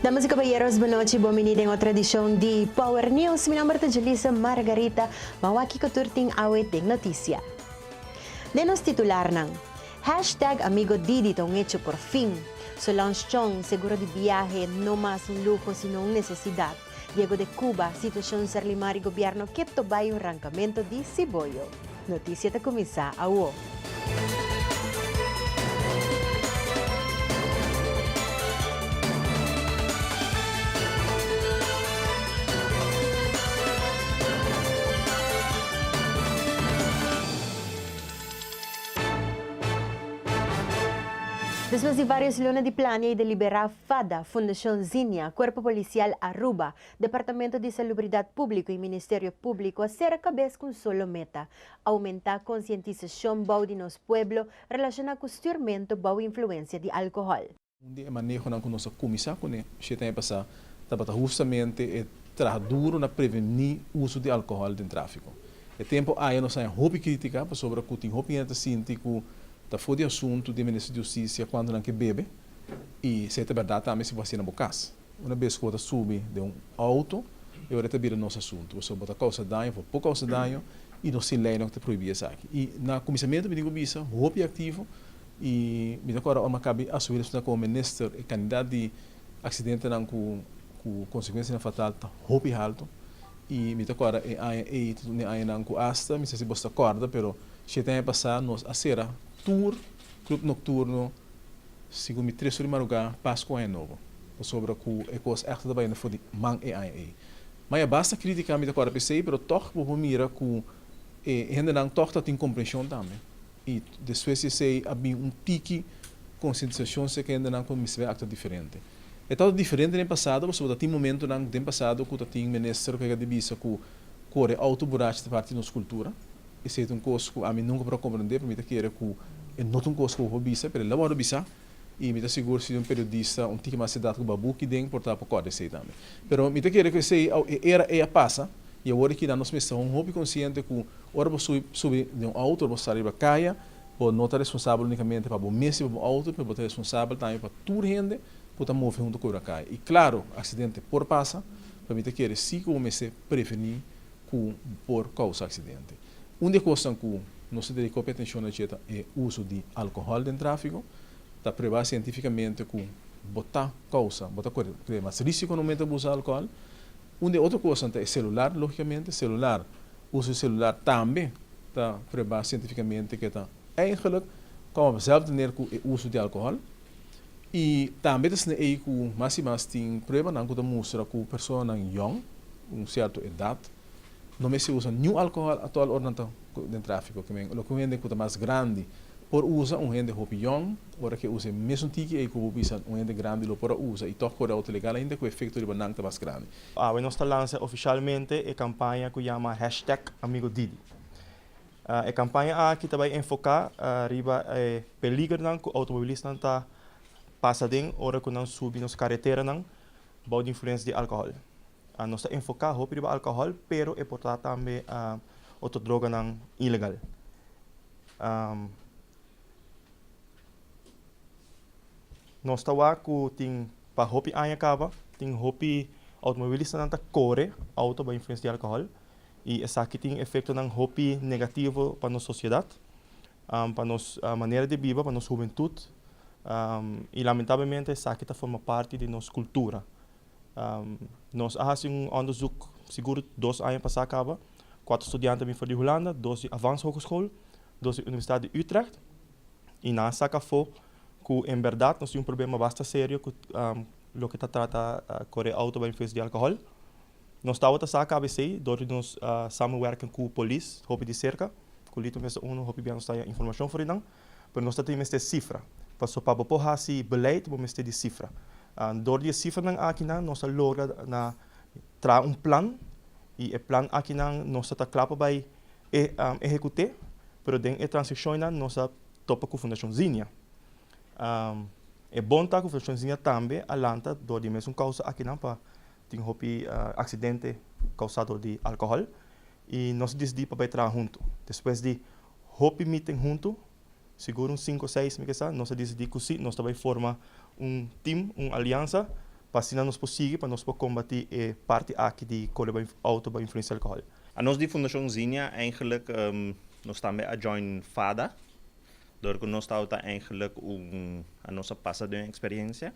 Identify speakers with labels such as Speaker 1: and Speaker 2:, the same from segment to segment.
Speaker 1: Damas y caballeros, buenas noches, bienvenidos en otra edición de Power News. Mi nombre es Jelisa Margarita, mawaki ko turting awit ng notisya. Denos titular ng hashtag Amigo Didi tong hecho por fin. Solange Chong, seguro de viaje, no más un lujo sino una necesidad. Diego de Cuba, situación ser limar y gobierno que tobay un arrancamiento de Cibollo. Noticia te comisa a UO. Después de varios lunes de planea y deliberar FADA, Fundación Zinia, Cuerpo Policial Aruba, Departamento de Salubridad Público y Ministerio Público hacer a cabeza con solo meta, aumentar concientización de los pueblos relacionada con esturmento bau influencia de alcohol.
Speaker 2: O manejo na nossa comissão, quando a tem passar, está justamente duro na prevenir o uso de álcool no tráfico. É tempo aí nós temos roupa crítica sobre o que tem roupa científico da foi de assunto de Ministério de Justiça quando não que bebe e se é verdade também se você na bocas. Uma vez que você sube de auto, eu até vira nosso assunto. Você bota causa dano, pouco causa dano e não se lei não te proibir isso aqui. E na comissamento me digo bisa, roupa ativo e me agora uma cabe assumir isso como ministro e candidato de acidente não com consequência fatal tá roupa alto e me agora é tudo nem não com asta, me se você acorda, pero se tem passar nos a será tour, clube nocturno, segundo 3 de madrugada, Páscoa é novo. Sobre o é coisa echt daarbij voor die man e. Maar ja, basta criticar met elkaar PC, pero toch we mira que gente não toch dat in compreensão também. E depois se sei havia tiki conscientização se que ainda não com misve acto diferente. É tudo diferente no passado, porque tem momento não tem passado que tem ministro que de bisa que corre autoburate da parte da nossa cultura. E se é coisa que a mim nunca para compreender, para mim que era que é não coisa que eu vou bisa, pero lá vou bisa e me seguro se periodista tiki mais cidade que babu que tem portar para corda sei também. Pero me que era que sei era passa e agora que nós missão hobby consciente que ora você subir de auto, você sair para caia, ou não estar responsável unicamente para o mês para o auto, para estar responsável também para tudo rende, para mover junto com a caia. E claro, acidente por passa, para mim que era se comece prevenir por causa acidente. Uma coisa que nós dedicamos atenção na dieta é o uso de álcool no tráfico, está provado cientificamente que botar correr mais risco no momento de usar álcool. Uma outra coisa é celular, logicamente, uso de celular também está provado cientificamente que está eigenlijk como zelf ter o uso de álcool. E também está aí que mais tem prova não que mostra que pessoa young, certa idade, não se usa nenhum álcool atual ordenado no tráfico, que o que é mais grande por usa gente young, ora que usa mesmo tiki e que usa gente grande lo por usa e toca o auto legal ainda com o efeito de banang mais grande.
Speaker 3: Nós lança oficialmente a campanha que chama hashtag Amigo Didi. A campanha aqui também enfoca riba peligro não que o automobilista não tá passa den ora que não subi nos carretera não de influência de álcool. Nós está enfocar roupa riba álcool, pero é portar também outra droga não ilegal. Nós estamos com tem para roupa acaba, tem roupa automobilista não tá corre auto by influência de álcool e essa aqui tem efeito não roupa negativo para nossa sociedade, para nossa maneira de viver, para nossa juventude e lamentavelmente essa aqui forma parte de nossa cultura. Nós fazemos onderzoek seguro 2 anos passar acaba, 4 estudantes vêm de Holanda, 2 de Avans Hogeschool, 2 de Universidade de Utrecht e na saca foi que em verdade nós temos problema bastante sério que o que trata correr auto by influência de álcool. Nós estamos a ABC, onde nós samenwerken com a polícia, roupa de cerca, com o lito mesmo roupa bem nós temos informação sobre não, mas nós temos esta cifra. Para poder se beleid, nós temos esta cifra. Door die cifra nang aqui nós logra na tra plan e o plan aqui nós está claro para executar, pero den a transição nós topa com a Fundação Zinia. É bom que a Fundação Zinia também alanta door die mesma causa aqui para tem acidente causado de álcool e nós decidimos para trabalhar junto. Depois de hopi meeting junto, seguro 5 ou 6 nós decidimos que sim, nós também forma team, aliança para assim nós conseguir para nós combater a parte aqui de cola auto para influência alcohol.
Speaker 4: A nós de Fundação Zinha eigenlijk nós também a join FADA, door que nós está eigenlijk a nossa passada experiência,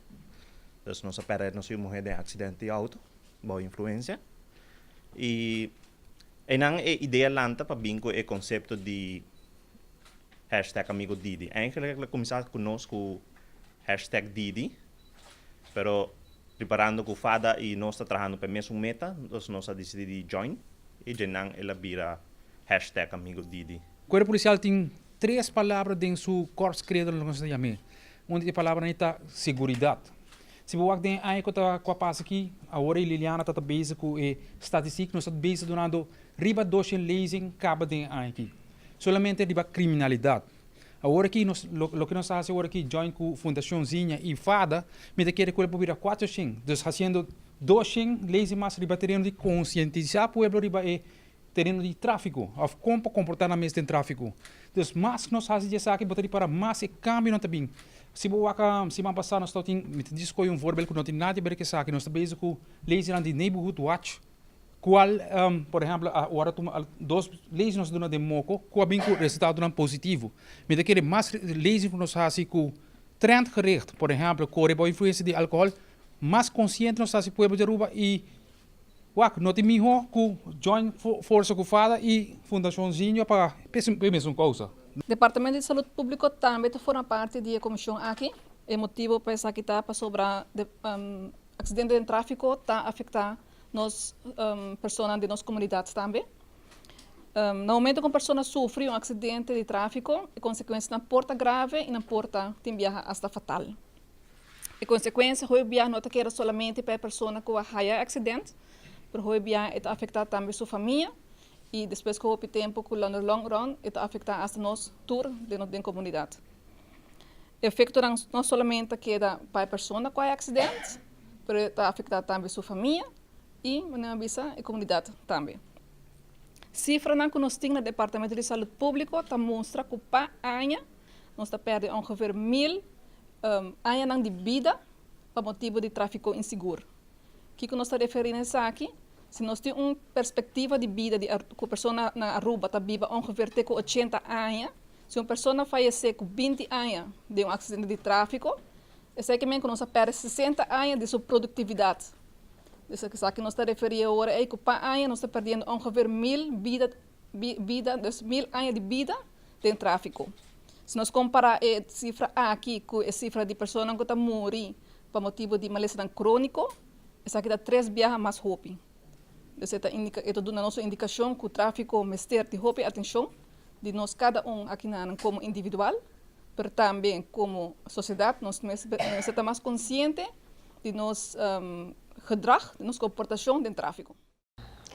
Speaker 4: dus nossa parede nós morrer de acidente de auto, boa influência e não é ideia lanta para bingo é conceito de hashtag amigo Didi. Eigenlijk começar conosco hashtag Didi, pero preparando com FADA e nós está trabalhando para a mesma meta, nós decidimos join e já não ela vira hashtag amigo Didi.
Speaker 5: O Corpo Policial tem 3 palavras em seu corpo credo no nosso diamante. Uma das palavras é segurança. Se você tem aí que está com a passa aqui, a hora Liliana está base com a estatística, nós estamos base durante riba 200 leis em cada de aqui. Solamente riba criminalidade. Agora aqui, o que nós fazemos agora aqui, join com a Fundação Zinha e FADA, me dá que ele pode virar 400. Então, fazendo 200 leis mais riba terreno de conscientizar o povo riba é terreno de tráfico, of como comportar na mesa de tráfico. Então, mais que nós fazemos isso aqui, botar para mais e câmbio não também. Se você semana passada nós estamos discutindo voorbeeld que não tem nada a ver com isso aqui, nós estamos bezig com leis de neighborhood watch. Qual, por exemplo, agora duas leis nós damos de moco, qual bem o resultado não positivo. Mas daquele mais leis que nós fazemos com trend gericht, por exemplo, com a influência de álcool, mais consciente nós fazemos povo de ruba e não tem melhor com join força com FADA e Fundação Zinha para a mesma coisa.
Speaker 6: O Departamento de Saúde Pública também forma parte da comissão aqui. O motivo para essa que está para sobre acidente de tráfico está afetar nós pessoas de nossa comunidade também. No momento que uma pessoa sofre acidente de tráfico, a consequência na porta grave e na porta tem viaja hasta fatal. A consequência foi viajar não que era somente para a pessoa que a acidente, mas foi viajar está afetar também sua família. E depois com o tempo, com o long run, está afetar a nossa tour de nossa comunidade. O efeito não somente queda para a pessoa com o acidente, mas está afetar também sua família e a comunidade também. Cifra que nós temos no Departamento de Saúde Pública mostra que para ano nós perdemos ongeveer 1000 anos de vida por motivo de tráfico inseguro. O que nós estamos referindo aqui? Se nós temos uma perspectiva de vida de uma pessoa na Aruba está viva ongeveer 80 anos, se uma pessoa falece com 20 anos de um acidente de tráfico, é que nós perdemos 60 anos de sua produtividade. Isso que nós estamos referindo agora é que para ano nós estamos perdendo ongeveer 1000 1000 anos de vida de tráfico. Se nós comparar a cifra aqui com a cifra de pessoas que estão morrendo por motivo de malestar crônico, essa aqui dá 3 viagens mais rápido. Essa é a nossa indicação que o tráfico mestre de roupa e atenção de nós cada aqui como individual, mas também como sociedade, nós estamos mais conscientes de nosso gedrag, de nossa comportação de tráfico.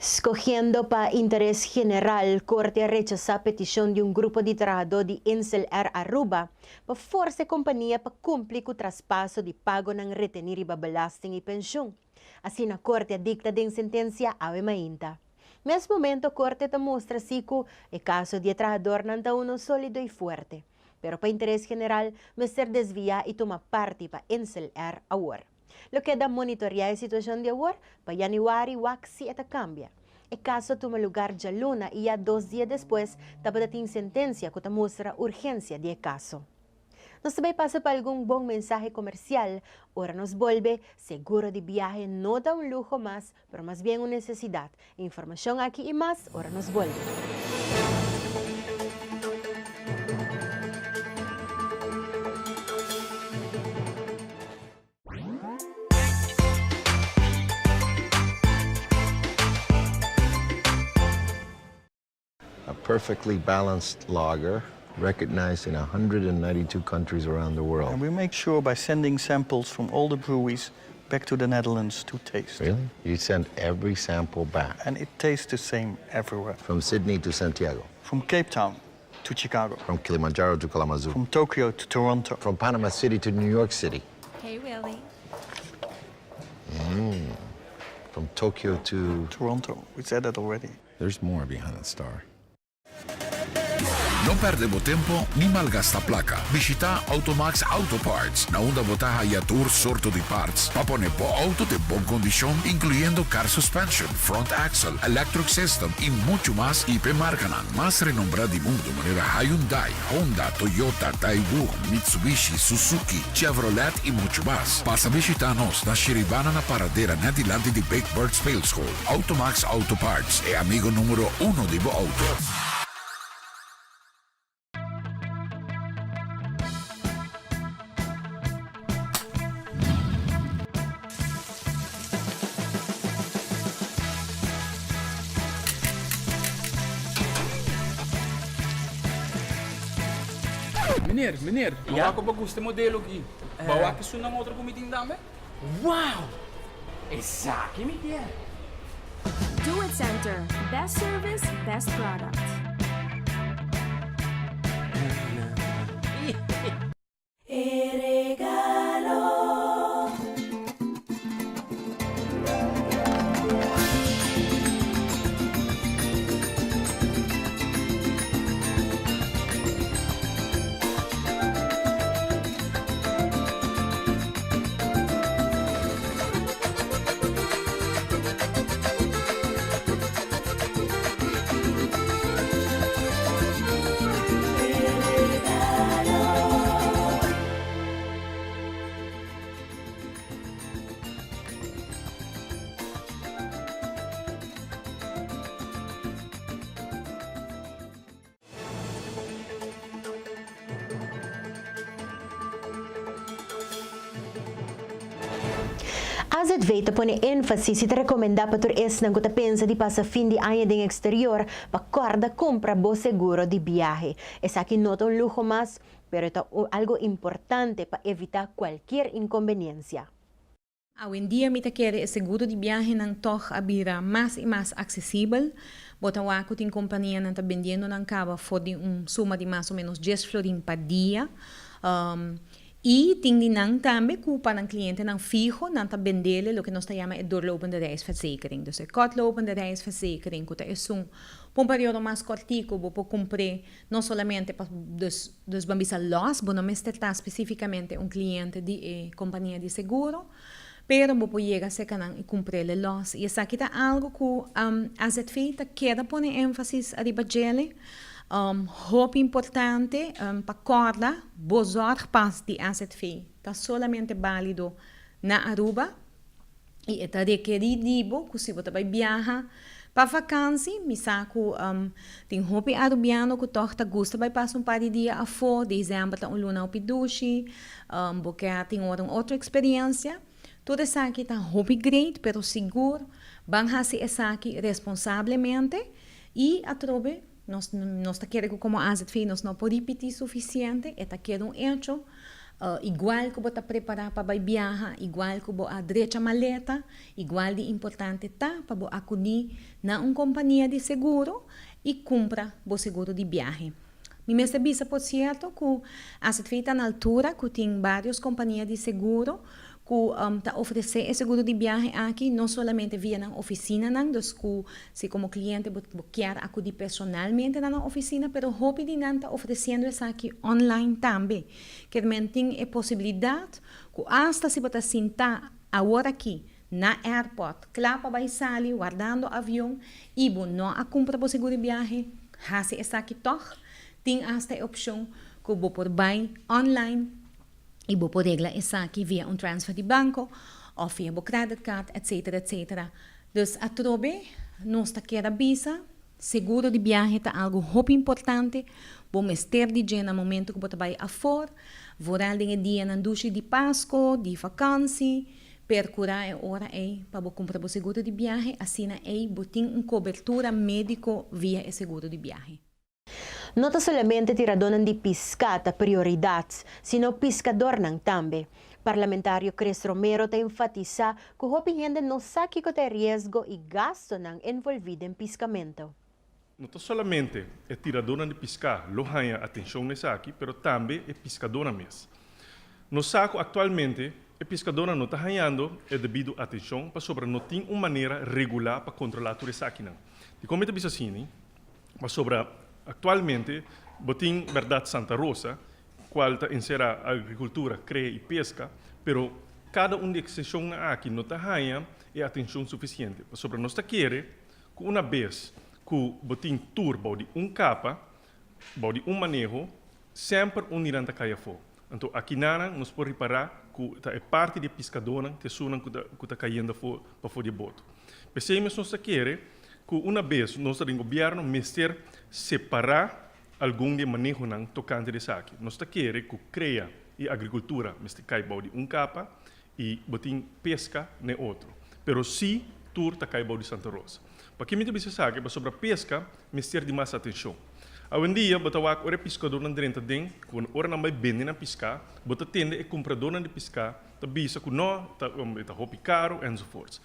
Speaker 1: Escogiendo para interés general, Corte rechazó petición de un grupo de trabajadores de Insel Air Aruba para forçar a companhia para cumprir com o traspasso de pago ng retenir e babalasting e pensão. Assim, a Corte dicta de sentença ao mainta. Nesse momento, a Corte mostra que o caso de trabajador não está uno sólido e forte, pero para interés general, ser desviar e tomar parte para Insel Air agora. Lo que da monitorear a situação de agora, para januário, waxi eta cambia. O caso toma lugar já luna e já 2 dias depois, estava tem sentença que mostra urgência do caso. Nós também passa para algum bom mensagem comercial. Ora nos volve, seguro de viagem não dá um luxo mais, mas mais bem uma necessidade. Informação aqui e mais, ora nos volve.
Speaker 7: A perfectly balanced lager, recognized in 192 countries around the world.
Speaker 8: And we make sure by sending samples from all the breweries back to the Netherlands to taste.
Speaker 7: Really? You send every sample back?
Speaker 8: And it tastes the same everywhere.
Speaker 7: From Sydney to Santiago?
Speaker 8: From Cape Town to Chicago.
Speaker 7: From Kilimanjaro to Kalamazoo?
Speaker 8: From Tokyo to Toronto.
Speaker 7: From Panama City to New York City?
Speaker 9: Hey, Willie.
Speaker 7: From Tokyo to...
Speaker 8: Toronto. We said that already.
Speaker 7: There's more behind the star.
Speaker 9: No perdemos tiempo ni malgasta placa. Visita Automax Auto Parts. Na onda botaja y tour sorto de parts. Pa poner po auto de buena condición, incluyendo car suspension, front axle, electric system y mucho más. Y pe marcanan más renombrada del mundo. Manera Hyundai, Honda, Toyota, Daewoo, Mitsubishi, Suzuki, Chevrolet y mucho más. Pasa visitarnos na Shiribana na paradera na dilante de Big Bird Sales Hall. Automax Auto Parts é amigo número 1 de bo auto.
Speaker 10: Meneer, bawa ko ba gusto modelo aqui? Bawa que isso não outro comiting dame?
Speaker 11: Wow! Esaki mi quer.
Speaker 12: Do It Center. Best service, best product.
Speaker 1: As het weten pone ênfase te recomenda para es na gota pensa de passa fim de ano em exterior para corda compra bo seguro de viaje. Es aqui nota un lujo más, pero es algo importante para evitar cualquier inconveniencia.
Speaker 13: Hoy en día, me quiere el seguro de viaje nan toch abira más y más accesible. Botawaco tem compañía nan está vendiendo nan cava for de suma de más o menos 10 florin per día. E tem nang também culpa ng cliente ng fijo, nang ta vendele lo que nós chama de doorlopende reisverzekering. Dus de kortlopende reisverzekering, que é por um período mais cortico, vou cumprir não somente para dos bambisa loss, mas não está especificamente cliente de companhia de seguro, pero vou poder chegar a canang e cumprir o loss. E essa aqui é algo que a ZV quer pôr ênfase arriba dele. Hope importante para corda, bozor pas de AZV. Está solamente válido na Aruba e está requerido que se você vai viajar para vacância, me saco tem hope arubiano que torta gosta vai passar par de dias a fora, dezembro tá luna ao pidushi, porque tem outra experiência. Tudo isso aqui está hope great, pero seguro, van fazer isso aqui responsablemente e a trobe nós queremos como AZV, nós não podemos repetir suficiente, está querendo hecho, igual que você preparar para viajar, igual que você adrecha maleta, igual de importante tá para você acudir na companhia de seguro e comprar o seguro de viagem. Me percebi, por certo, que a AZV está na altura, que tem várias companhias de seguro, que oferece seguro de viagem aqui, não somente via na oficina, dus que se como cliente quer acudir personalmente na oficina, pero hope de não está oferecendo isso aqui online também. Que também tem a possibilidade que hasta se você sentar agora aqui na airport, clapa vai sair, guardando o avião, e não a compra do seguro de viagem, hace isso aqui toch, tem hasta a opção que você pode buy online. E você pode reglar isso aqui via transfer de banco, ou via credit card, etc, etc. Dus a trobe, nós quer visa, seguro de viagem é algo muito importante. Vamos ter de dia no momento que você vai a fora, vooral dingen dia na duche de Páscoa, de vacância, percurar a hora para você comprar o seguro de viagem, assim você tem cobertura médica via o seguro de viagem.
Speaker 1: Não somente tirador de piscata prioridades, sino pescador nang tambe. Parlamentário Cris Romero te enfatiza que o gente não sabe que tem risco e gasto nang envolvido em pescamento.
Speaker 3: Não somente é tiradora de pescar, lo ganha atenção nessa aqui, pero também é pescadora mesmo. No saco atualmente, a pescadora não está ganhando devido à atenção, para sobre não tem uma maneira regular para controlar tudo isso aqui não. E como é que assim, mas sobre actualmente, botin verdade Santa Rosa, qual ta insera agricultura, cria e pesca, pero cada de exceção aqui não tá ganha é atenção suficiente. Sobre nós querer que uma vez que botin tour de capa, de manejo, sempre iranta caia fo. Então aqui nós podemos reparar que é parte de pescadora que sunam que está caindo para fora de boto. Pensemos nós querer que uma vez nós do governo mister separar algum de manejo não tocante de aqui. Nós querer que cria e agricultura mister cai de capa e botin pesca ne outro. Pero se tour está cai de Santa Rosa. Para que me diz que sobre a pesca mister de mais atenção. Hoje em dia, você vai ver pescador na dentro de quando ora não vai vender na pescar, você tende a comprador de pescar, tá bisa que não tá roupa caro e so forth.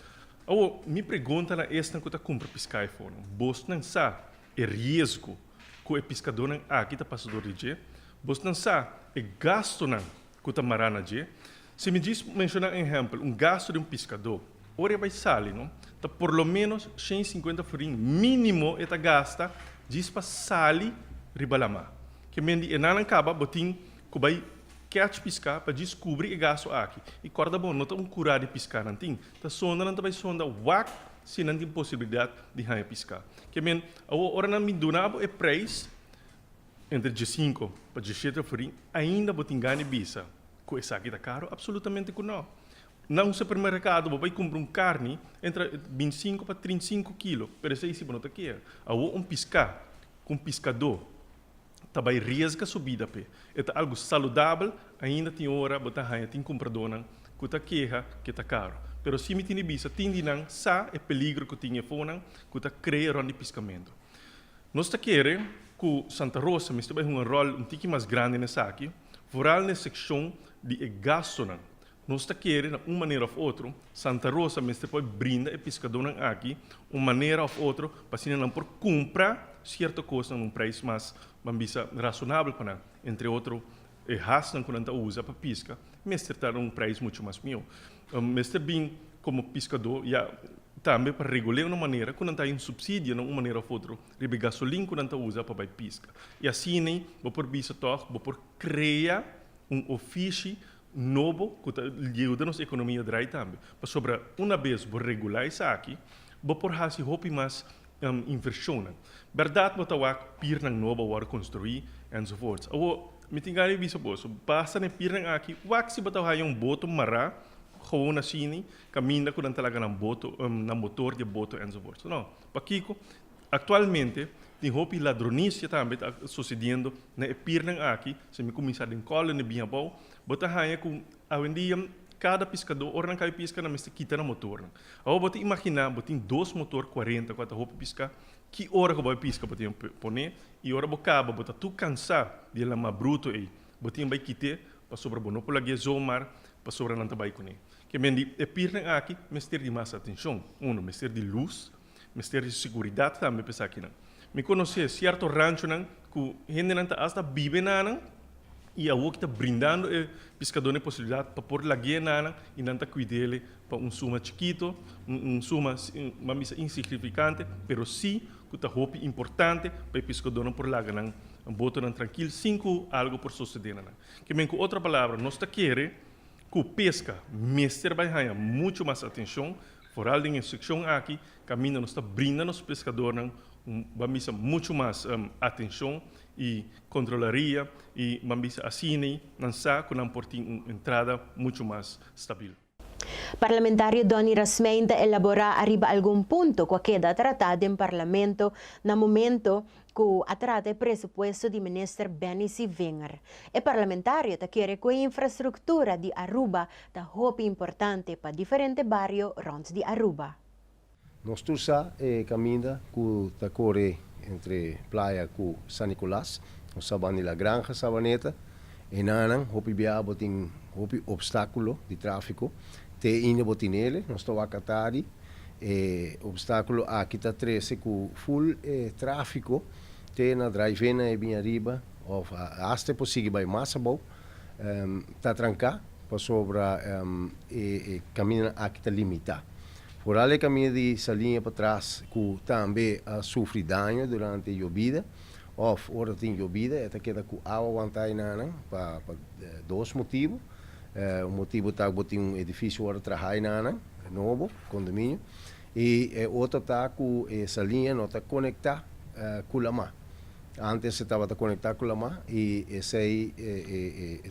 Speaker 3: Agora, me pergunta na esta que tá compra pescar fora, você não sabe o risco que o pescador aqui tá passador de dia, você não sabe o gasto não que tá marana dia. Se me diz mencionar exemplo, gasto de pescador, ora vai sair, não? Tá por lo menos 150 florin mínimo eta gasta diz para sali ribalama. Que mendi enalan caba botin que vai catch piscar para descobrir o gasto aqui. E corda bom, não tá curar de piscar não tem. Tá sonda não tá vai sonda wak se não tem possibilidade de ganhar piscar. Que men a hora não me donava é preço entre 15 para 17 florin ainda botin ganha bisa. Com essa aqui tá caro absolutamente que não. No supermercado, você vai comprar carne entre 25 para 35 quilos. Pero isso aí, não quer. Há pescar, com pescador, também risca subida. É algo saudável, ainda tem hora, tem comprador, que está queja, que está caro. Pero se me tem vista, tem não, é peligro que tem fora, que está criando de pescamento. Nós queremos que Santa Rosa, mas também um rol um pouco mais grande nessa aqui, foral na seção de gasto. Nós queremos, de uma maneira ou outra, Santa Rosa, mas depois brinda e pescador aqui, uma maneira ou outra, para se não por comprar certa coisa num preço mais razoável, para entre outros, e rastam quando a usa para pesca, mas ter um preço muito mais maior. Mas também, como pescador, também para regular uma maneira, quando está em subsídio, de uma maneira ou outra, de gasolina quando a usa para pesca. E assim, vou por bisa toch, vou por criar ofício novo que ajuda a nossa economia a drive também. Mas sobre uma vez vou regular isso aqui, vou por fazer roupa mais inversão. Verdade, vou ter pirna nova para construir e so forth. Agora, me tem que ver isso, basta na pirna aqui, se você tem boto mará, gewoon na cine, caminha com talaga ng boto, na motor de boto e so forth. Não, Paquico, atualmente tem roupa ladronícia também está sucedendo na pirna aqui, se me começar em cola na binha bom, bota hanya com hoje em dia cada pescador ora não cai pesca na mesta quita na motor. Agora bota imaginar, bota 2 motor 40 quando roupa pescar, que hora que vai pescar bota poner e hora bocaba bota tu cansar de lama bruto aí, bota vai quitar para sobre bono por lagi zomar para sobre não trabalhar com ele. Que mendi a pirna aqui, mestre de mais atenção, mestre de luz, mestre de segurança também pensar aqui não. Me conheci certo rancho não que gente não está hasta vive não e a outra está brindando pescador a possibilidade para pôr lagueira não e não está cuidando para suma chiquito, suma uma missa insignificante, pero sim que está roupa importante para pescador não por laga não boto não tranquilo, 5 algo por suceder não. Que me com outra palavra, nós está querer que pesca mestre vai ganhar muito mais atenção, foral em seção aqui, caminho nós está brindando os pescadores não vamos muito mais atenção e controlaria e vamos assim não sabe que não portem uma entrada muito mais estável.
Speaker 1: Parlamentaryo Donny Rasmein elabora arriba algum ponto que queda tratado em parlamento na momento que atrata o presupuesto de ministro Benny Wenger. O parlamentário quer que a infraestrutura de Aruba está muito importante para diferentes barrios rond de Aruba.
Speaker 14: Nós tusa caminha que está corre entre praia com San Nicolás, nós sabemos a granja Sabaneta, e nanan hopi bia botin hopi obstáculo de tráfico, te ainda botinele, nós estamos a catari, obstáculo aqui está 13 com full tráfico, te na drive-na e bem arriba, ou até possível vai mais bom, está trancar, para sobra caminho aqui está limitado. Por ali caminho de essa linha para trás, que também sofre dano durante a llovida, of ora tem llovida, esta queda com água vantai nanang para dois motivos. O motivo tá que tem edifício ora trabalha nanang, novo, condomínio, e outro tá com essa linha não tá conectar com a mar. Antes se estava conectado com a mar e essa aí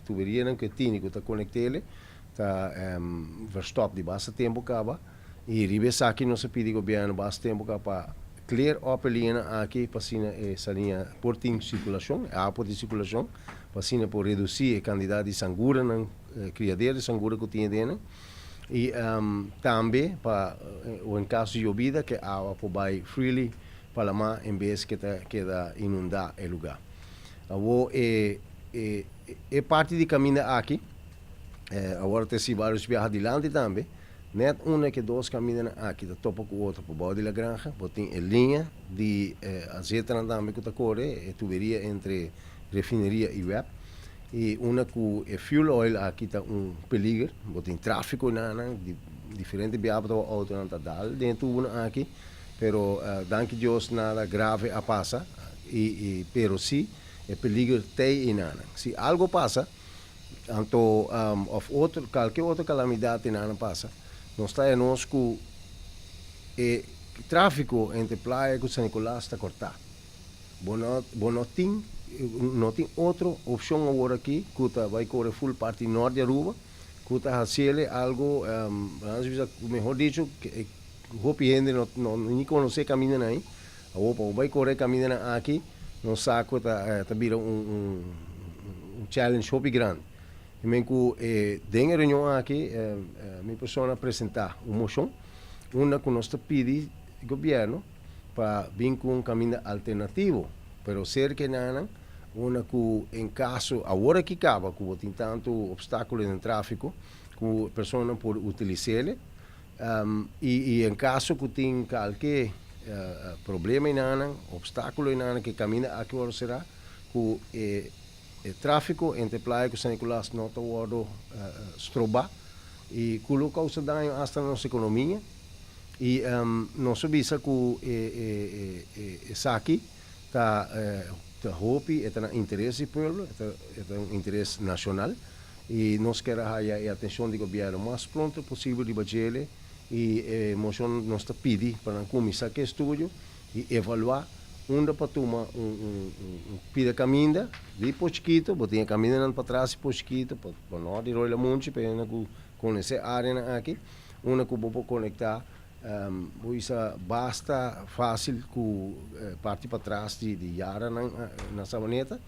Speaker 14: tuberia que tinha que tá conectá-la, tá verstop de bastante tempo acaba e ribes aqui não se pede governo bastante tempo para clear up a linha aqui para essa linha por circulação, a por circulação, para por reduzir a quantidade de sangura na criadeira de sangura que tinha dentro. E também, para em caso de llovida, que a água pode freely para lá em vez que queda inundar o lugar. É parte de caminho aqui, agora tem vários viagens adiante também, net uma que dois caminhos aqui, da topo com o outro, para o bode da granja, tem a linha de azeite também que está correndo, tuberia entre refineria e web. E uma com fuel oil aqui está peligro, tem tráfego de diferentes viagens para o auto não está dal dentro uma aqui, pero danke Deus nada grave a passa pero sim é peligro tem e nada. Se algo passa, então qualquer outra calamidade nada passa, nós está nós com tráfego entre Praia e San Nicolás está cortado. Não tem outra opção agora aqui, que vai correr full parte norte de Aruba, que está fazendo algo, melhor dito, que Hopi gente não conhece caminho aí, vai correr caminho aqui, não sabe que está virando challenge Hopi grande. E mesmo que dentro da reunião aqui, minha pessoa apresentar uma moção, uma que nós pedimos ao governo para vir com caminho alternativo, pero cerca de uma que em caso agora que acaba, que tem tanto obstáculo no tráfego, que a pessoa não pode utilizá-lo, e em caso que tem qualquer problema obstáculo que caminha aqui agora será que o tráfego entre Praia e San Nicolás não está estrobar e que causa dano à nossa economia e nós sabemos que isso aqui está Hopi é um interesse do povo, é um interesse nacional e nós queremos a atenção do governo o mais pronto possível de bater e nós pedimos para começar aquele estudo e avaliar onde para tomar pida caminho de Pochiquito, botar caminho para trás de Pochiquito, para nós de Roila Monte, para conhecer a área aqui, onde que vou conectar. Isso basta fácil com parte para trás de Yara na Sabaneta,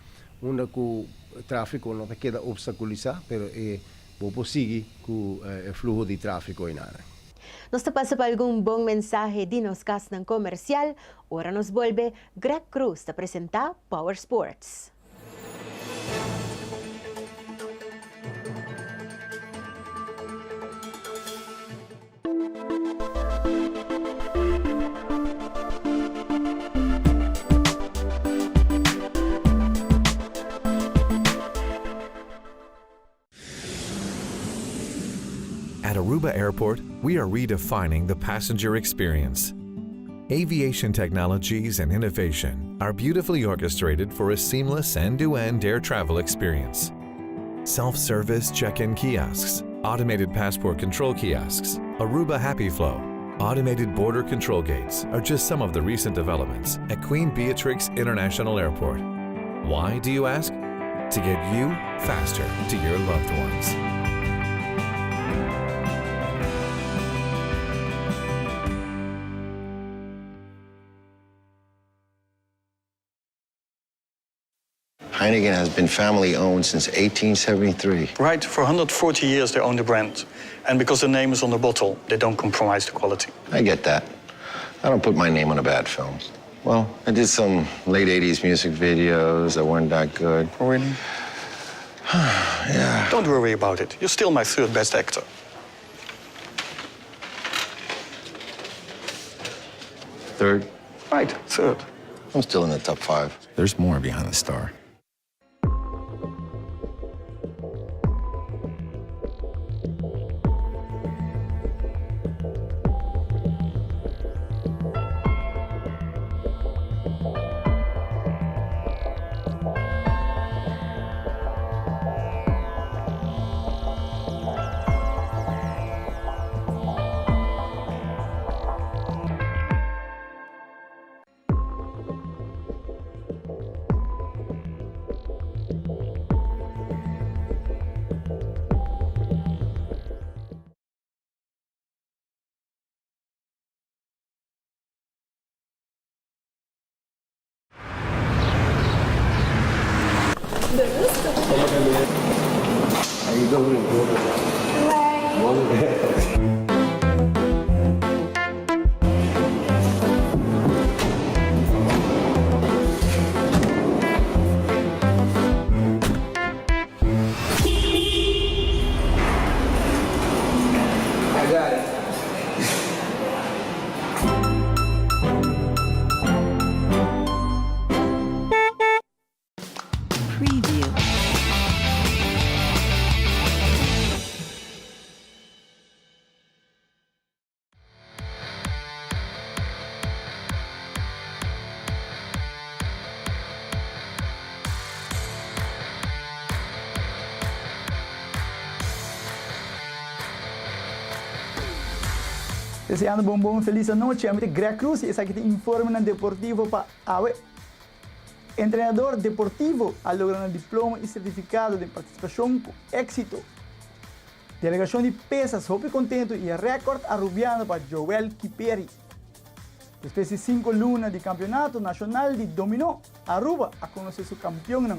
Speaker 14: onde o tráfego não queda obstaculizado, mas vou prosseguir com o fluxo de tráfego em área.
Speaker 1: Nos pasa para algum bom mensaje de nos cas ng comercial, ora nos volve Greg Cruz a presentar Power Sports.
Speaker 15: At Aruba Airport, we are redefining the passenger experience. Aviation technologies and innovation are beautifully orchestrated for a seamless end-to-end air travel experience. Self-service check-in kiosks, automated passport control kiosks, Aruba Happy Flow, automated border control gates are just some of the recent developments at Queen Beatrix International Airport. Why, do you ask? To get you faster to your loved ones.
Speaker 7: Heineken has been family-owned since 1873.
Speaker 8: Right, for 140 years they own the brand. And because the name is on the bottle, they don't compromise the quality.
Speaker 7: I get that. I don't put my name on a bad film. Well, I did some late 80s music videos that weren't that good.
Speaker 8: Oh, really?
Speaker 7: Yeah.
Speaker 8: Don't worry about it. You're still my third best actor.
Speaker 7: Third?
Speaker 8: Right, third.
Speaker 7: I'm still in the top 5. There's more behind the star.
Speaker 14: How you doing? I got it.
Speaker 16: Preview.
Speaker 17: Deseando bom feliz noite. A Greg Cruz, esse aqui tem informe deportivo para AWE. Entrenador deportivo a lograr um diploma e certificado de participação com êxito. Delegação de pesas, hope contento e recorde arrubiano para Joel Kiperi. Depois de 5 lunas de campeonato nacional de dominó, Aruba a conhecer seu campeão.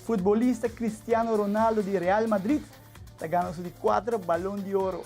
Speaker 17: Futbolista Cristiano Ronaldo de Real Madrid está ganhando de 4 balões de ouro.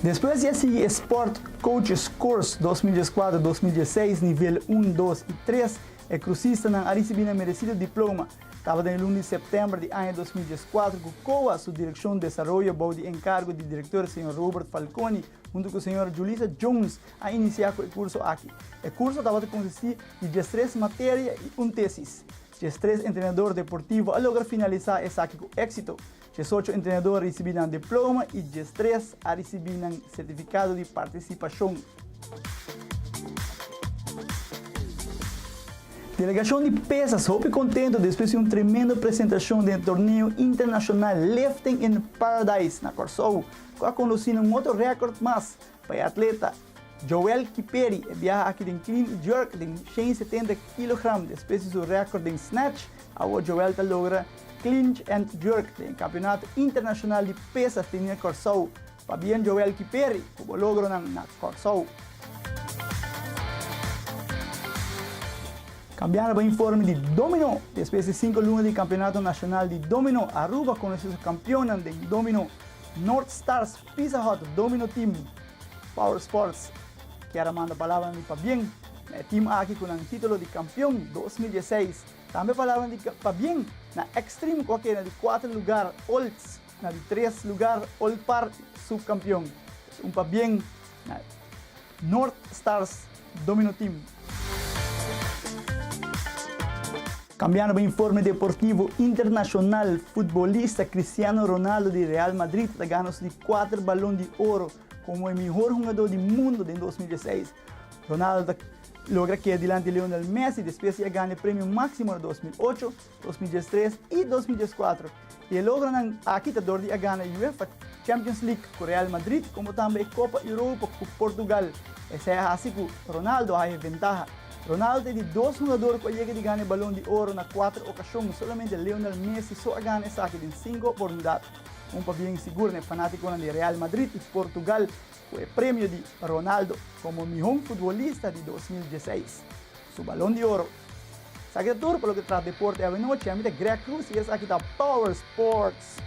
Speaker 17: Depois de esse Sport Coaches Course 2004-2016, nível 1, 2 e 3, é crucista na recebeu merecido diploma. Estava no 1 de setembro de ano 2014, com COA, sua direção de desenvolvimento de encargo de diretor, Sr. Robert Falcone, junto com a Sra. Julissa Jones, a iniciar o curso aqui. O curso estava a consistir de 13 matérias e um tesis. 13 treinador deportivo a lograr finalizar esse aqui com êxito. 18 treinadores receberam diploma e 13 a receberam certificado de participação. Delegação de pesas, hope contento depois de uma tremenda apresentação do torneio internacional Lifting in Paradise na Corsou, com a conduzindo um outro recorde mais para o atleta Joel Kiperi, viaja aqui em clean e jerk de 170 kg, depois de seu recorde em snatch, a Joel logra clean and jerk do campeonato internacional de pesas de Corsou, para bem Joel Kiperi, como logro na Corsou. Cambiando para o informe de dominó, depois de 5 lunas de campeonato nacional de dominó, Aruba conheceu o campeão de dominó North Stars Pizza Hut Domino Team Power Sports, que era manda palavra de Fabien, o time aqui com o título de campeão 2016. Também palavra de Fabien na Extreme qualquer de 4 lugar Olds, na de 3 lugar Old Par subcampeão. Fabien na North Stars Domino Team. Cambiando para o informe deportivo internacional, futbolista Cristiano Ronaldo de Real Madrid ganhou de 4 balões de ouro como o melhor jogador do mundo em 2016. Ronaldo logra que adiante Lionel Messi, depois de ganhar o prêmio máximo em 2008, 2013 e 2014. E logra aqui de ganhar a UEFA Champions League com Real Madrid, como também a Copa Europa com Portugal. Esse é assim que Ronaldo a ventaja. Ronaldo tem 2 jogadores que chegam de ganhar o balão de ouro na 4 ocasiões, somente Lionel Messi só ganha essa aqui em 5 oportunidades. Bem seguro, fanático de Real Madrid e Portugal, com o prêmio de Ronaldo como melhor futebolista de 2016. Su balão de ouro. Aqui é tudo pelo que trata de deporte a noite, a minha Greg Cruz e essa aqui da Power Sports.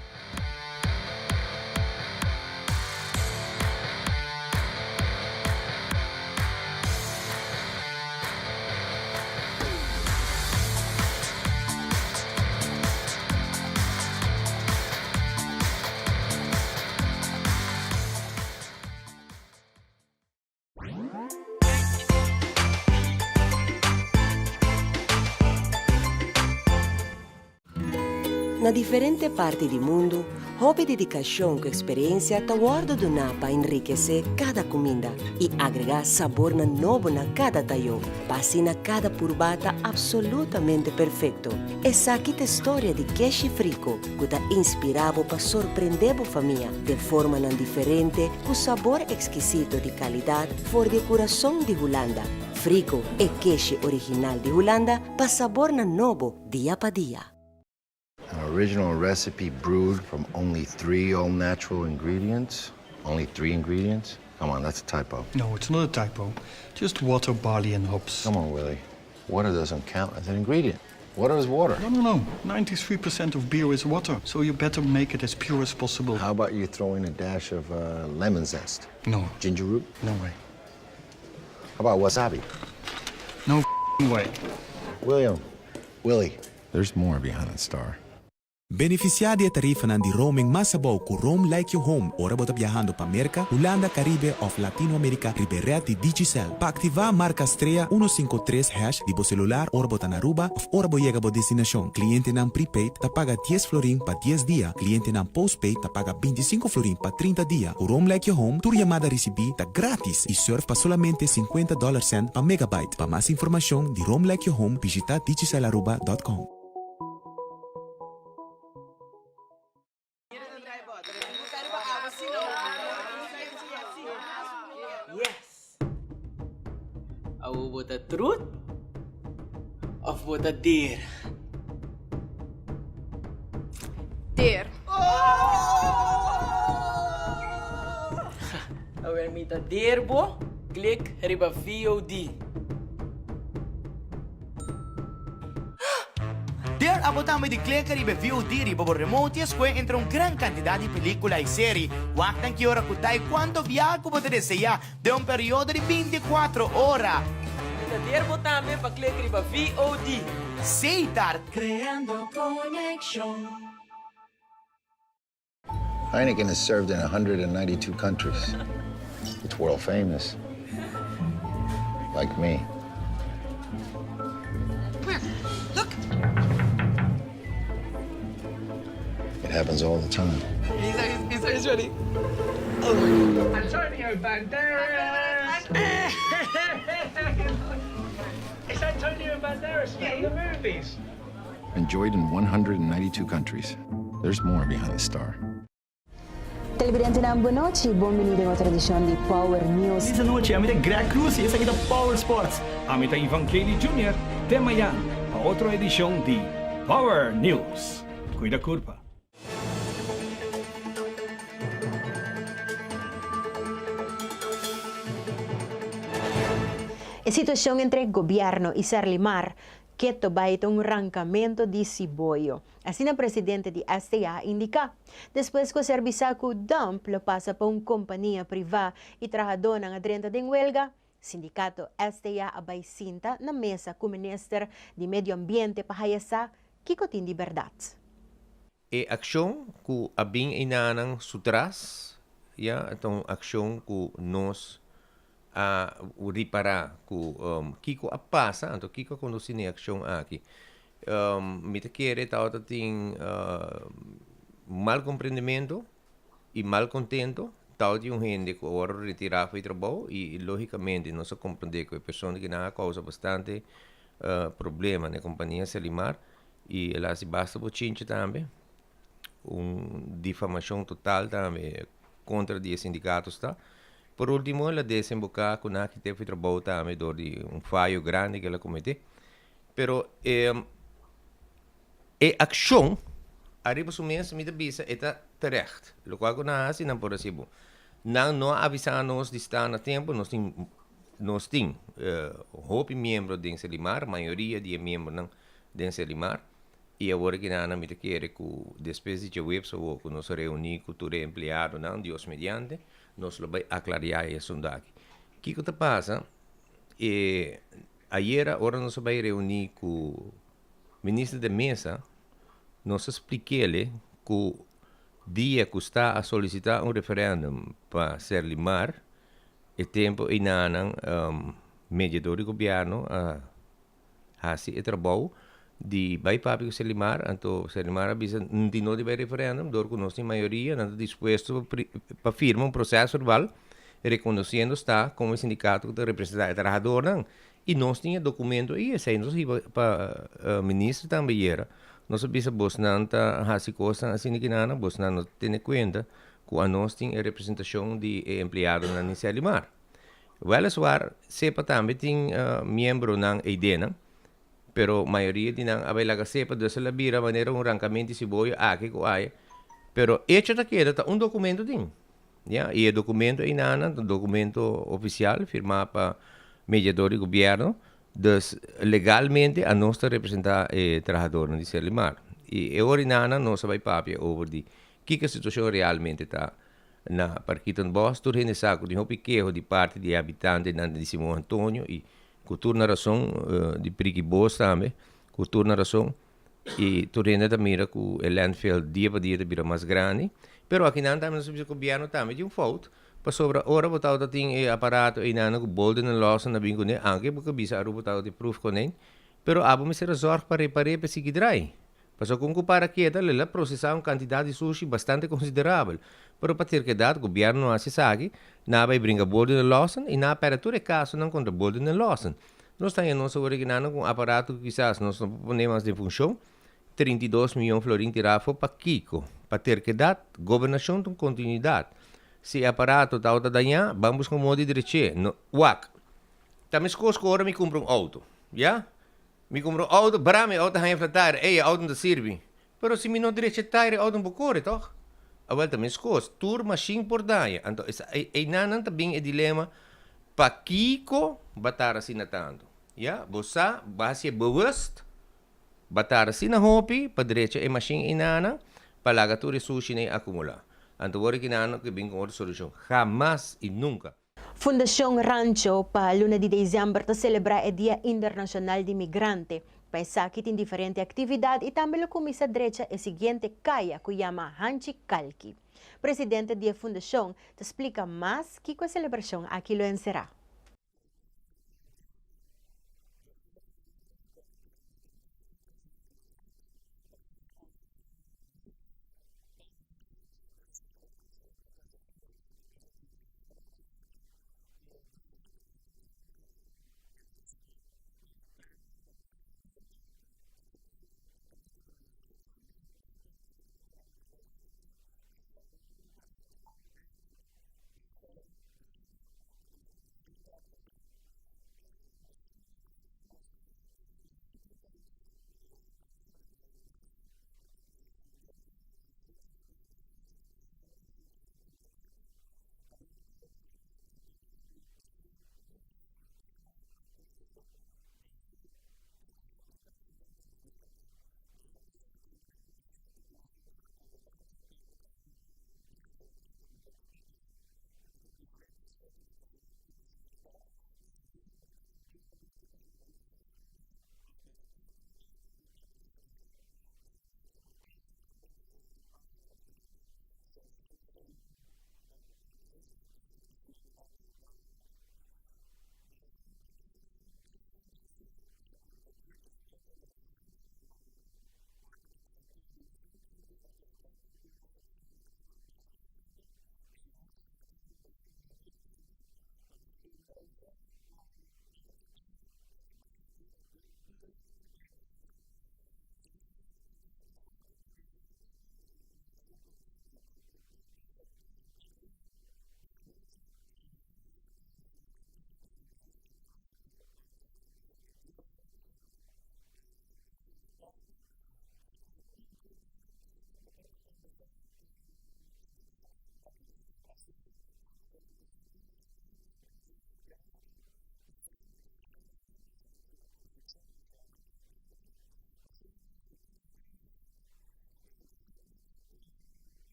Speaker 18: Na diferente parte do mundo, hobby dedicação com experiência está guarda do para enriquecer cada comida e agregar sabor novo na cada taio, para na cada purbata absolutamente perfeito. Essa aqui é a história de queijo frico, que está inspirado para surpreender a família de forma diferente, com sabor exquisito de qualidade, for de coração de Holanda. Frico é queijo original de Holanda para sabor novo dia para dia.
Speaker 7: An original recipe brewed from only 3 all-natural ingredients. Only 3 ingredients. Come on, that's a typo.
Speaker 16: No, it's not a typo. Just water, barley, and hops.
Speaker 7: Come on, Willie. Water doesn't count as an ingredient. Water is water.
Speaker 16: No. 93% of beer is water, so you better make it as pure as possible.
Speaker 7: How about you throw in a dash of lemon zest?
Speaker 16: No.
Speaker 7: Ginger root?
Speaker 16: No way.
Speaker 7: How about wasabi?
Speaker 16: No way.
Speaker 7: Willie, there's more behind the star.
Speaker 19: Beneficiar de tarifa ng di roaming masabaw ku Roam Like Your Home ora bota viajando pa Amerika, Holanda, Caribe of Latinoamérica riberea di Digicel. Pa activar marca estrella 153 hash di bo celular ora bota na Aruba of ora bo llega bo destinación. Cliente ng prepaid ta paga 10 florin pa 10 dia. Cliente ng postpaid ta paga 25 florin pa 30 dia. Ku Roam Like Your Home, tu llamada recibi ta gratis y surf pa solamente $50 pa megabyte. Pa más información di Roam Like Your Home, visita digicelaruba.com.
Speaker 11: About the truth of what a dare?
Speaker 6: Dare.
Speaker 11: When me ta dare bo, click riba VOD.
Speaker 20: Dare ako tama di click riba VOD riba bo remote esque entre un gran cantidad di película y serie. Wak tan kiora kutai quanto viago po te desea de un periodo di 24 ora.
Speaker 11: Dare bo tama pa click riba VOD.
Speaker 20: Seitar.
Speaker 11: Creando connection.
Speaker 7: Heineken is served in 192 countries. It's world famous. Like me.
Speaker 21: Where? Look!
Speaker 7: It happens all the time.
Speaker 21: He's ready. Oh. Antonio Banderas! It's Antonio Banderas from the movies.
Speaker 7: Enjoyed in 192 countries. There's more behind the star.
Speaker 1: Televidente ng Bonochi, bumili ng tradisyon di Power News.
Speaker 17: Essa noite, amita Greg Cruz e essa aqui da Power Sports.
Speaker 22: Amita Ivan Kelly Jr., tema yan, pa otra edición de Power News. Cuida curva.
Speaker 1: A situação entre governo e Sarlimar que tobay itong arrancamento de Siboyo. Assim, o presidente de STA indica, depois que o serviço dump lo passa para uma companhia privada e trabajador ng adrenta de huelga, sindicato STA abay sinta na mesa com o Ministro de Medio Ambiente pahayasa Kiko Tindi Verdad.
Speaker 23: E aksyon ku abing inanang sutras, ya, itong aksyon ku nos ripara ku Kiko apasa, anto Kiko conducir ni aksyon aqui. Mita querer tal ting mal compreendimento e mal contento, tal de gente que agora retirar foi trabalho e logicamente nós compreender que a pessoa que não causa bastante problema na companhia Sarlimar e ela se basta por chinche também, difamação total também contra os sindicatos tá. Por último, ela desembocar com a que teve trabalho também de falho grande que ela cometeu. Pero ação arriba o mês me bisa está terecht. Lo qual na assim não por assim. Não avisar nós de estar na tempo, nós tem hope membro de Sarlimar, maioria de membro de Sarlimar. E agora que nós me quer que depois de web so que nós reunir com todo empregado não Deus mediante, nós vai aclarar isso daqui. O que está passa? Ayer agora nós vai reunir com o ministro da mesa, nós expliquei-lhe que o dia que está a solicitar referendo para Sarlimar, é tempo e não mediador do governo a fazer trabalho de vai para Sarlimar, então Sarlimar avisa não de referendo, dor que nós tem maioria, não está disposto para firmar processo verbal, reconhecendo está como sindicato que representa o trabalhador, não. E nós tinha documento e esse aí nós ia para o ministro também era, nós avisa bos não está fazendo coisa assim que não, bos não tem conta que a nós tem a representação de empregado na Sarlimar. Weliswaar, sepa também tem membro na EIDENA, pero maioria de nang abay laga sepa do sa labira maneira arrancamento de Siboyo aqui ko ay pero hecho daquele tá documento din Ya, e o documento é nana, um documento oficial firmado para mediador do governo, dus legalmente a nós representar trabalhador de Selimar. E ora nana nós vai papia over de que a situação realmente está na Parquiton Boss, tu rende saco de um pequeno de parte de habitantes de Simão Antônio e cultura razão de Priqui Boss também, cultura razão e tu rende também que o landfill dia para dia vira mais grande. Pero aqui não estamos no governo também de fault. Para sobre ora botado tem aparato e nana que bolden en lossen na bingo ne anche porque bisa aru botado de proof konen. Pero abo me ser zorg para reparar para seguir drai. Paso com compara que ela processar uma quantidade de sushi bastante considerável. Pero para ter que dar o governo não assisagi, na vai brinca bolden en lossen e na apertura caso não contra bolden en lossen. Nós temos nosso original com aparato que quizás nós não podemos de função. 32 milhões de florins tirafo para Kiko, para ter que dar governação com continuidade. Se aparato está a danhar, vamos com modo de direito. No, wak. Também escosko agora me compro auto, já? Me compro auto, brame auto gaan flatar, auto não serve. Pero se me não direito tire auto não corre, toch? Awel também escosko, tour machine por danha. Então, nanan também é dilema para Kiko batar assim na tanto. Já? Você vai ser bewust batar assim na hopi, para direito é machine inana, para lagaturi sushi nem acumular. Anto word kinano que bem com outra solução. Jamás e nunca.
Speaker 1: Fundação Rancho para luna de dezembro para celebrar o Dia Internacional de Migrante. Pensa que tem diferente atividade e também a comissão direita é seguinte kaya que chama Hanchi Kalki. Presidente da fundação te explica mais que a celebração aqui lo será.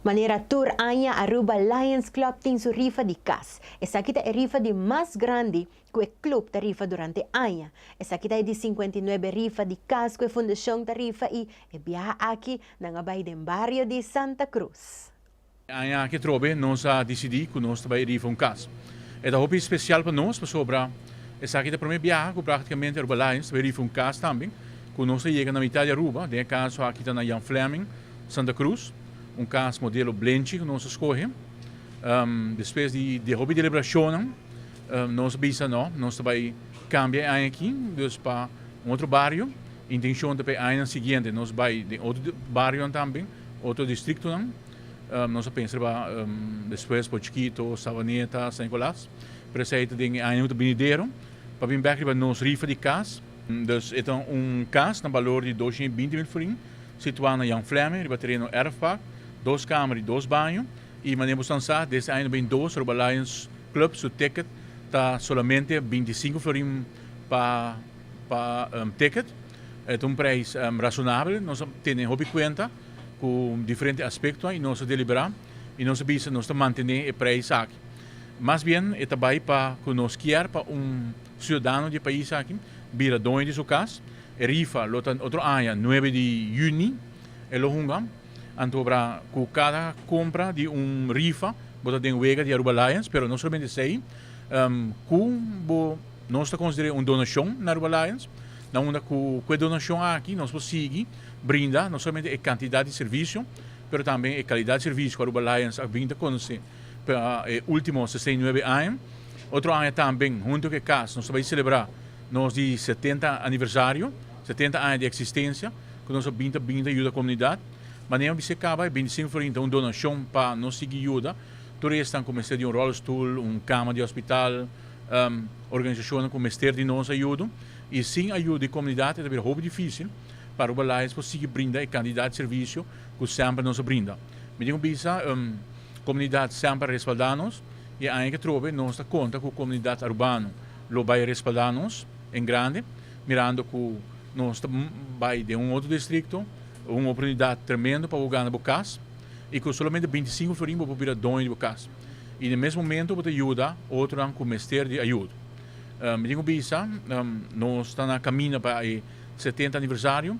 Speaker 1: Maneira tour Anya Aruba Lions Club tem su rifa de cas. Essa aqui é a rifa de mais grande que o clube da rifa durante Anya. Essa aqui é de 59 rifa de cas que a Fundação da rifa e viaja aqui na bairro do barrio de Santa Cruz.
Speaker 2: Anya que trobe nós a decidir que nós vai rifa cas. É da hobby especial para nós, para sobrar. Essa aqui é a primeira viagem que praticamente Aruba Lions vai rifa cas também. Que nós chega na metade de Aruba, de caso aqui está na Jan Fleming, Santa Cruz. Caso modelo Blenchi que nós escolhemos. Depois de hobby de celebração, nós visa nós vai cambiar aqui para outro bairro. Intenção de para ano seguinte nós vai de outro bairro também, outro distrito nós pensamos depois para Chiquito, Savaneta, San Nicolás. Para sair de ano venidero, para vir para nós rifa de casa. Dus é casa no valor de 220 mil florins, situado na Jan Fleming, riba terreno Erfpark. 2 câmaras e 2 banhos. E mandamos lançar, desse ano bem 2, Aruba Lions Club, seu ticket está somente 25 florins para ticket. É preço razonável, nós temos hobby conta com diferentes aspectos e nós deliberamos e nós bisa nós manter o preço aqui. Mas bem, é também para que nós quer para cidadão de país aqui, vira dono de sua casa, rifa outro ano, 9 de junho, é o hungam. Então, com cada compra de rifa, você tem wega de Aruba Lions, mas não somente sei, nós consideramos donação na Aruba Lions, na onde com a donação aqui, nós conseguimos brindar não somente a quantidade de serviço, mas também a qualidade de serviço que a Aruba Lions brinda com os últimos 69 anos. Outro ano também, junto com a casa, nós vamos celebrar nosso 70 aniversário, 70 anos de existência, que nós brinda ajuda a comunidade. Mas nem se acaba, 25 florins, então donação para nos seguir ajuda. Todos estão com de rollstool, cama de hospital, organizações com de nós ajuda. E sem ajuda de comunidade é muito difícil para o Lions conseguir brindar a quantidade de serviço que sempre nos brinda. Me digo bisa, comunidade sempre respalda-nos e ainda que trove, nós conta com a comunidade urbana, lo vai respaldar-nos em grande, mirando que nós vai de outro distrito, uma oportunidade tremenda para ganhar no casa e com somente 25 florins para virar dono do casa. E no mesmo momento você ajuda outro com o mestre de ajuda. Me digo bisa, nós estamos na caminho para o 70 aniversário,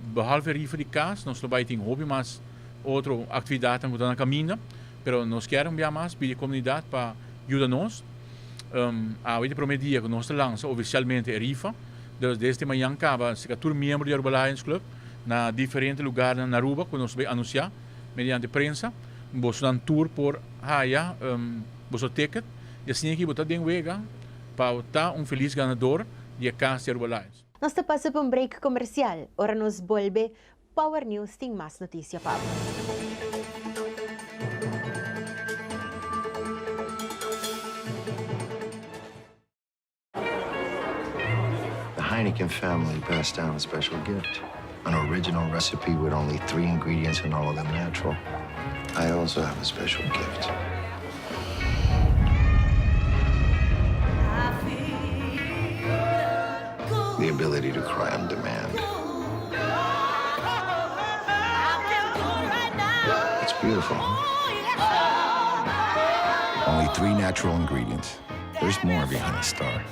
Speaker 2: behalve rifa de casa, nós não vai ter hobby, mas outra atividade que está na caminho, mas nós queremos mais pedir a comunidade para ajudar-nos. A primeiro dia que nós lançamos oficialmente a rifa, desde manhã acaba, se cada membro do Aruba Lions Club, na diferentes lugares na Aruba, que nós vamos anunciar mediante prensa, vamos dar um tour por Haya, vosso ticket, e assim aqui você tem wega para estar feliz ganador de casa de Aruba Lions.
Speaker 1: Nós te passa para break comercial, ora nos volve Power News tem mais notícia para
Speaker 7: The Heineken family passed down a special gift. An original recipe with only 3 ingredients and all of them natural. I also have a special gift. The ability to cry on demand. It's beautiful.
Speaker 9: Only 3 natural ingredients. There's more behind a star.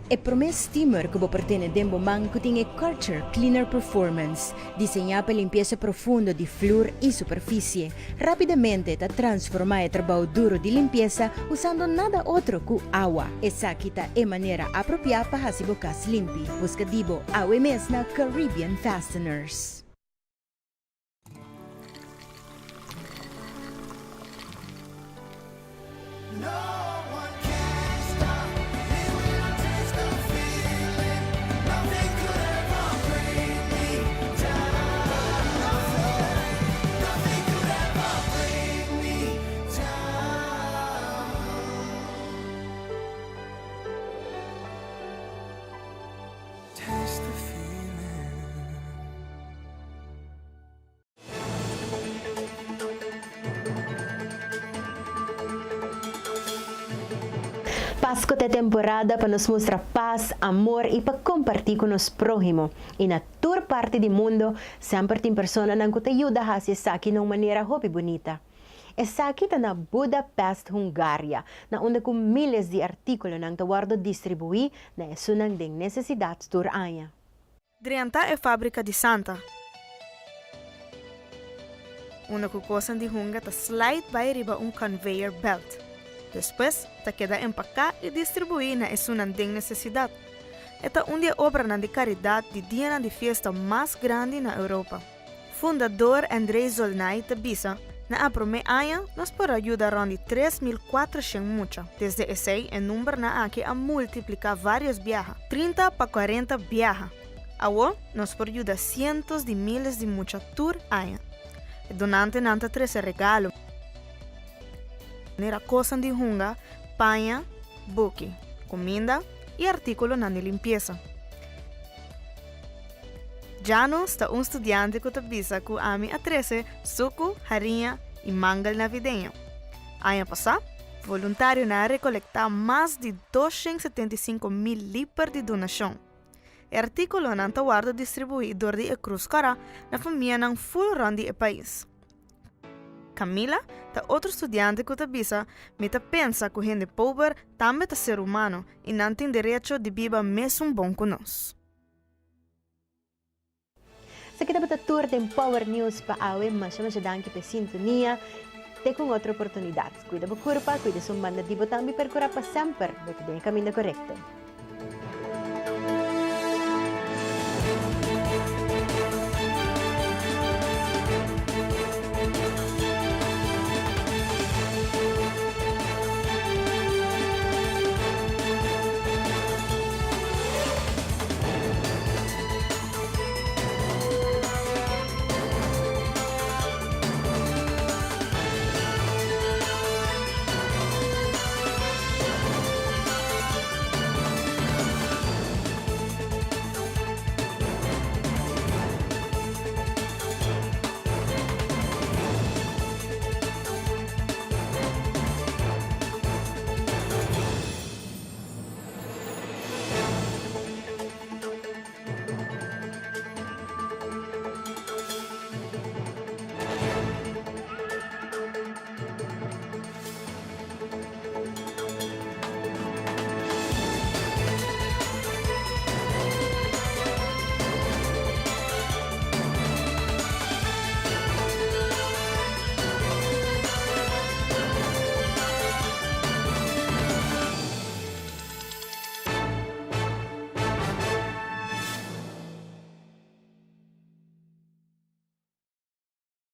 Speaker 4: E promes steamer que pertene dembo man que tem Karcher Cleaner Performance, diseñada para limpieza profunda de flor y superficie. Rapidamente te transforma el trabajo duro de limpieza usando nada otro que agua. Esa quita de manera apropiada para hacer bocas limpi. Busca dibo agua mesna Caribbean Fasteners.
Speaker 1: Pasko te temporada para nos mostrar paz, amor y para compartir con nos prójimo. Y na toda parte del mundo, sempre tem persona nang te ayuda a hacer saki de manera hobby bonita. Essa aqui está na Budapest, Hungária, na onde com miles de artículos nang tawardo distribuir na esunang ding necessidades dur anya.
Speaker 5: Drianta é fábrica de Santa. Una kukosan de hunga ta slide by riba conveyor belt. Depois, ta queda empacar e distribuir na esunang ding necessidade. Esta é obra de caridade de dia de festa mais grande na Europa. Fundador Andrei Zolnai Tabisa, na aprome aya, nos por ajudar de 3.400 mucha. Desde esse, o número na aqui a multiplicar vários viajes, 30 para 40 viajes. Agora, nos por ajudar cientos de miles de mucha tour aya. E donante nanta 13 regalo. Nera cosa de hunga, panha, buki, comida e artículo na limpieza. Jano está estudante que tabisa que ami a 13 suco, harinha e mangal navideño. Ano passado, voluntário na recolectar mais de 275.000 litros de donação. O artículo na tawardo distribuído de Cruz Cara na família ng full rondi e país. Camila, ta outro estudante que tabisa, me ta pensa que gente pobre também é ser humano e não tem direito de viver mesmo bom conosco.
Speaker 1: Sa kita ba tour ng Power News pa awe, masya pa sintonia, te kung outra oportunidade. Cuida ba kurpa, cuida sumban na di botang bi perkura pa sempre, bote din kami na korekto.